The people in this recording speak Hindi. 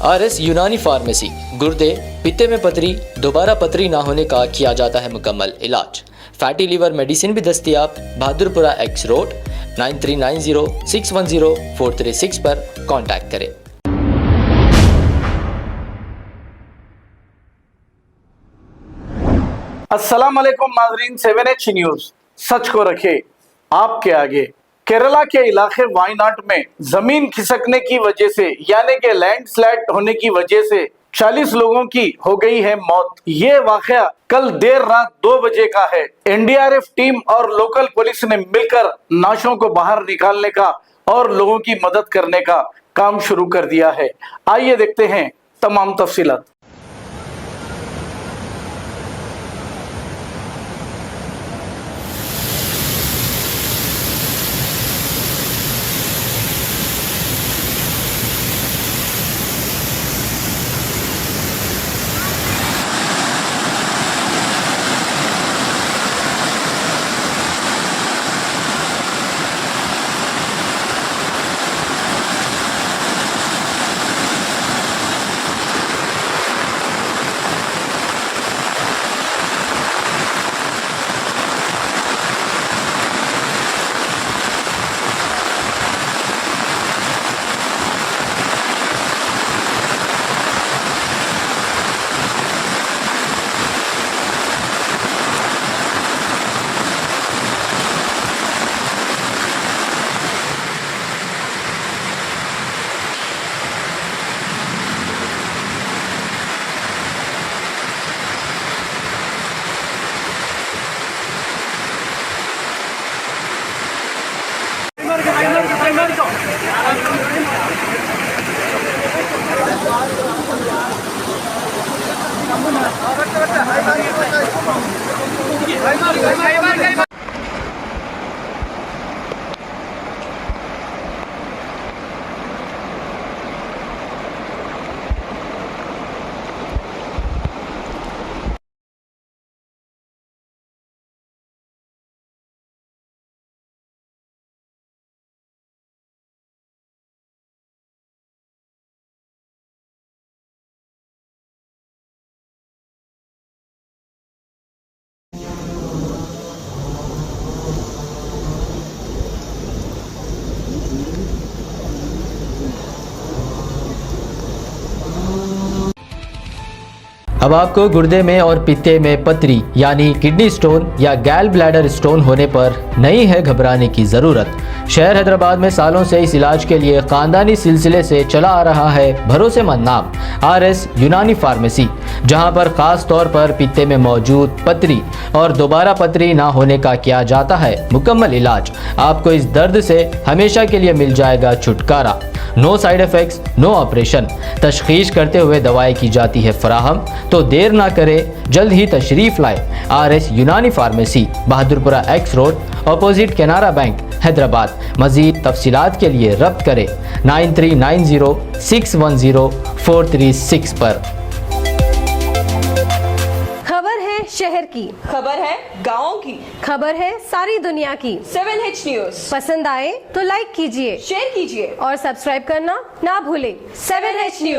RS यूनानी फार्मेसी, गुर्दे, पित्ते में पथरी, दोबारा पथरी ना होने का किया जाता है मुकम्मल इलाज। फैटी लीवर मेडिसिन भी दस्तियाब। बहादुरपुरा X रोड 9390610436 पर कांटेक्ट करें। अस्सलाम वालेकुम नाज़रीन, 7H न्यूज़ सच को रखे आपके आगे। केरला के इलाके वायनाड में जमीन खिसकने की वजह से यानी कि लैंडस्लाइड होने की वजह से 40 लोगों की हो गई है मौत। ये वाकया कल देर रात 2 बजे का है। NDRF टीम और लोकल पुलिस ने मिलकर लाशों को बाहर निकालने का और लोगों की मदद करने का काम शुरू कर दिया है। आइए देखते हैं तमाम तफसीलात। अब आपको गुर्दे में और पित्ते में पथरी यानी किडनी स्टोन या गैल ब्लैडर स्टोन होने पर नहीं है घबराने की ज़रूरत। शहर हैदराबाद में सालों से इस इलाज के लिए ख़ानदानी सिलसिले से चला आ रहा है भरोसेमंद नाम RS यूनानी फार्मेसी, जहां पर ख़ास तौर पर पित्ते में मौजूद पथरी और दोबारा पथरी ना होने का किया जाता है मुकम्मल इलाज। आपको इस दर्द से हमेशा के लिए मिल जाएगा छुटकारा। No side effects, no operation. तशखीस करते हुए दवाएं की जाती है फराहम। तो देर ना करें, जल्द ही तशरीफ लाए RS Unani pharmacy, Bahadurpura X road, opposite Canara bank, Hyderabad. मजीद तफसीलात के लिए रब्त करें 9390610436 पर। खबर है शहर की, खबर है गाँव की, खबर है सारी दुनिया की। 7H न्यूज़ पसंद आए तो लाइक कीजिए, शेयर कीजिए और सब्सक्राइब करना ना भूलें। 7H news.